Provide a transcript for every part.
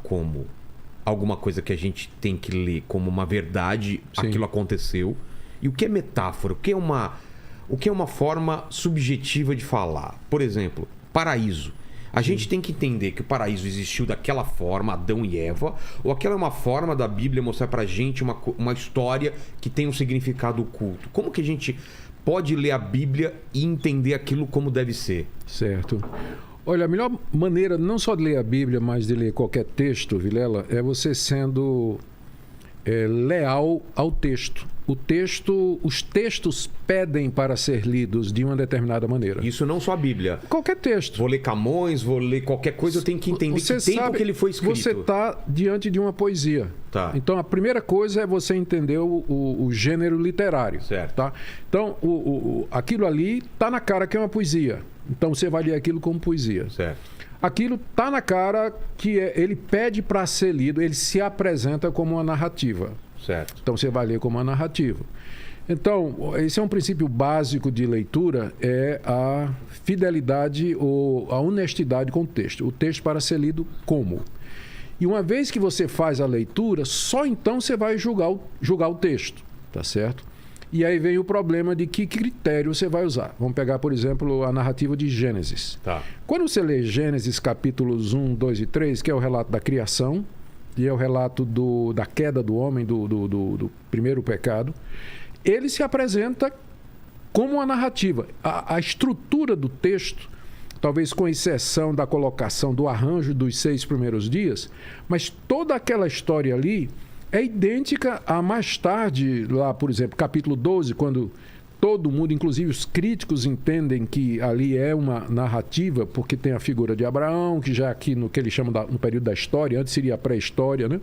como alguma coisa que a gente tem que ler como uma verdade, Sim. aquilo aconteceu, e o que é metáfora, o que é uma forma subjetiva de falar. Por exemplo, paraíso. A gente tem que entender que o paraíso existiu daquela forma, Adão e Eva, ou aquela é uma forma da Bíblia mostrar pra gente uma história que tem um significado oculto. Como que a gente pode ler a Bíblia e entender aquilo como deve ser? Certo. Olha, a melhor maneira não só de ler a Bíblia, mas de ler qualquer texto, Vilela, é você sendo leal ao texto. Os textos pedem para ser lidos de uma determinada maneira. Isso não só a Bíblia. Qualquer texto. Vou ler Camões, vou ler qualquer coisa, eu tenho que entender Você que tempo sabe, que ele foi escrito. Você está diante de uma poesia. Tá. Então, a primeira coisa é você entender o gênero literário. Certo. Tá? Então, aquilo ali está na cara que é uma poesia. Então, você vai ler aquilo como poesia. Certo. Aquilo está na cara que ele pede para ser lido, ele se apresenta como uma narrativa. Certo. Então, você vai ler como uma narrativa. Então, esse é um princípio básico de leitura, é a fidelidade ou a honestidade com o texto. O texto para ser lido como. E uma vez que você faz a leitura, só então você vai julgar o texto, tá certo? E aí vem o problema de que critério você vai usar. Vamos pegar, por exemplo, a narrativa de Gênesis. Tá. Quando você lê Gênesis capítulos 1, 2 e 3, que é o relato da criação, e é o relato da queda do homem, do primeiro pecado, ele se apresenta como uma narrativa. A estrutura do texto, talvez com exceção da colocação do arranjo dos 6 primeiros dias, mas toda aquela história ali é idêntica a mais tarde, lá, por exemplo, capítulo 12, quando todo mundo, inclusive os críticos, entendem que ali é uma narrativa, porque tem a figura de Abraão, que já aqui no que eles chamam no período da história, antes seria a pré-história, né?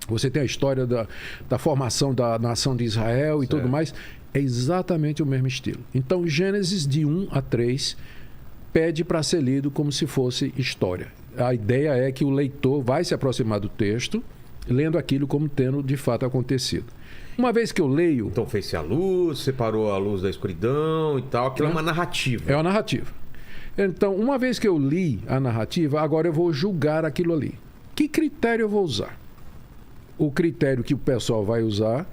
Você tem a história da formação da nação de Israel e tudo mais. É exatamente o mesmo estilo. Então, Gênesis de 1 a 3 pede para ser lido como se fosse história. A ideia é que o leitor vai se aproximar do texto, lendo aquilo como tendo de fato acontecido. Uma vez que eu leio... Então fez-se a luz, separou a luz da escuridão e tal. Aquilo é uma narrativa. É uma narrativa. Então, uma vez que eu li a narrativa, agora eu vou julgar aquilo ali. Que critério eu vou usar? O critério que o pessoal vai usar,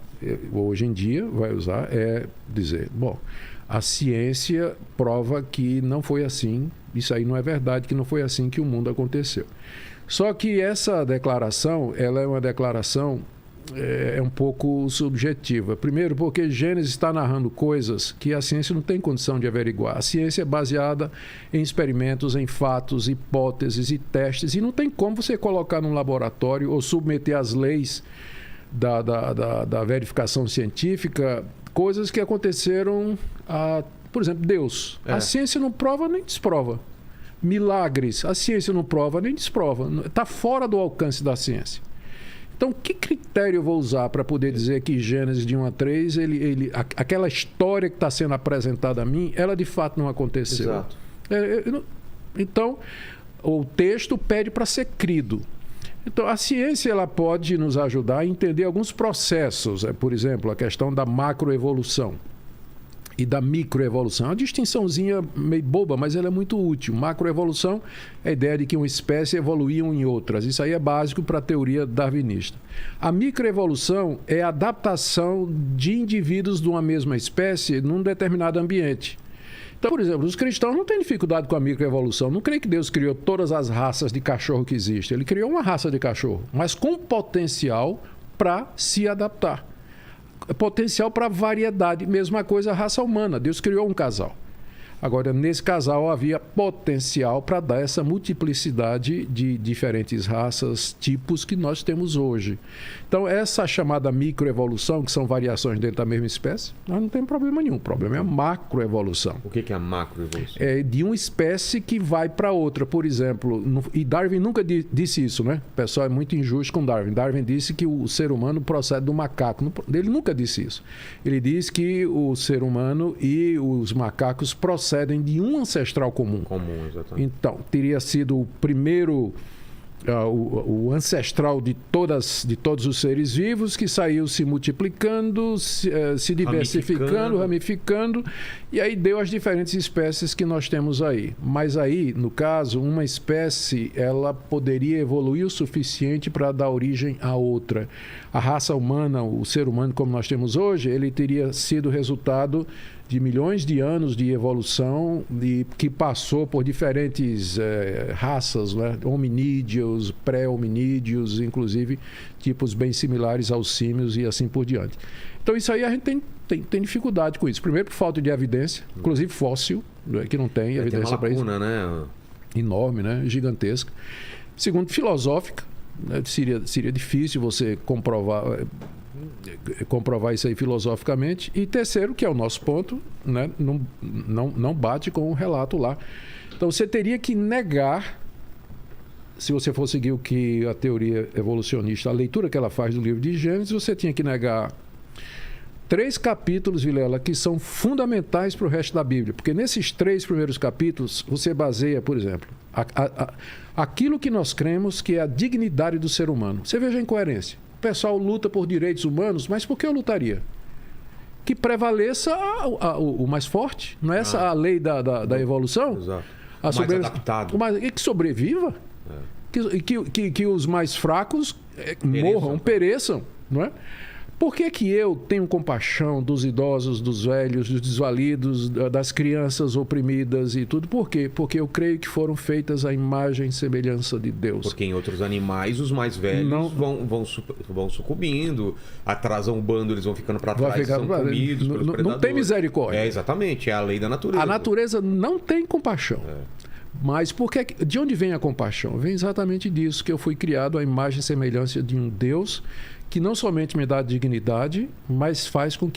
hoje em dia, vai usar, é dizer, bom, a ciência prova que não foi assim, isso aí não é verdade, que não foi assim que o mundo aconteceu. Só que essa declaração, ela é uma declaração um pouco subjetiva. Primeiro, porque Gênesis está narrando coisas que a ciência não tem condição de averiguar. A ciência é baseada em experimentos, em fatos, hipóteses e testes, e não tem como você colocar num laboratório ou submeter às leis da verificação científica coisas que aconteceram, por exemplo, Deus. A ciência não prova nem desprova. Milagres, a ciência não prova nem desprova. Está fora do alcance da ciência. Então, que critério eu vou usar para poder dizer que Gênesis de 1 a 3, aquela história que está sendo apresentada a mim, ela de fato não aconteceu? Exato. Então, o texto pede para ser crido. Então, a ciência ela pode nos ajudar a entender alguns processos. Por exemplo, a questão da macroevolução e da microevolução. É uma distinçãozinha meio boba, mas ela é muito útil. Macroevolução é a ideia de que uma espécie evoluiu em outras. Isso aí é básico para a teoria darwinista. A microevolução é a adaptação de indivíduos de uma mesma espécie num determinado ambiente. Então, por exemplo, os cristãos não têm dificuldade com a microevolução. Não creem que Deus criou todas as raças de cachorro que existem. Ele criou uma raça de cachorro, mas com potencial para se adaptar. Potencial para variedade. Mesma coisa a raça humana. Deus criou um casal. Agora, nesse casal havia potencial para dar essa multiplicidade de diferentes raças, tipos que nós temos hoje. Então, essa chamada microevolução, que são variações dentro da mesma espécie, nós não temos problema nenhum. O problema é a macroevolução. O que é a macroevolução? É de uma espécie que vai para outra. Por exemplo, e Darwin nunca disse isso, né? O pessoal é muito injusto com Darwin. Darwin disse que o ser humano procede do macaco. Ele nunca disse isso. Ele disse que o ser humano e os macacos procedem de um ancestral comum. Comum, exatamente. Então, teria sido o primeiro o ancestral de todos os seres vivos, que saiu se multiplicando, se diversificando, ramificando, e aí deu as diferentes espécies que nós temos aí. Mas aí, no caso, uma espécie, ela poderia evoluir o suficiente para dar origem a outra. A raça humana, o ser humano como nós temos hoje, ele teria sido resultado de milhões de anos de evolução que passou por diferentes raças, né? Hominídeos, pré-hominídeos, inclusive tipos bem similares aos símios e assim por diante. Então isso aí a gente tem dificuldade com isso. Primeiro por falta de evidência, inclusive fóssil, que não tem evidência para isso. Tem uma lacuna, né? Enorme, né? Gigantesca. Segundo, filosófica, né? Seria difícil você comprovar isso aí filosoficamente. E terceiro, que é o nosso ponto, né? Não bate com o relato lá. Então você teria que negar, se você for seguir o que a teoria evolucionista, a leitura que ela faz do livro de Gênesis, você tinha que negar 3 capítulos, Vilela, que são fundamentais para o resto da Bíblia. Porque nesses 3 primeiros capítulos, você baseia, por exemplo, aquilo que nós cremos que é a dignidade do ser humano. Você veja a incoerência. O pessoal luta por direitos humanos, mas por que eu lutaria? Que prevaleça o mais forte. Não é essa a lei da evolução? Exato. A mais adaptado. Que sobreviva. Que os mais fracos morram, pereçam. Não é? Por que eu tenho compaixão dos idosos, dos velhos, dos desvalidos, das crianças oprimidas e tudo? Por quê? Porque eu creio que foram feitas à imagem e semelhança de Deus. Porque em outros animais, os mais velhos vão sucumbindo, atrasam o bando, eles vão ficando para trás, são comidos pelos predadores. Não tem misericórdia. Exatamente, é a lei da natureza. A natureza não tem compaixão. Mas de onde vem a compaixão? Vem exatamente disso, que eu fui criado à imagem e semelhança de um Deus que não somente me dá dignidade, mas faz com que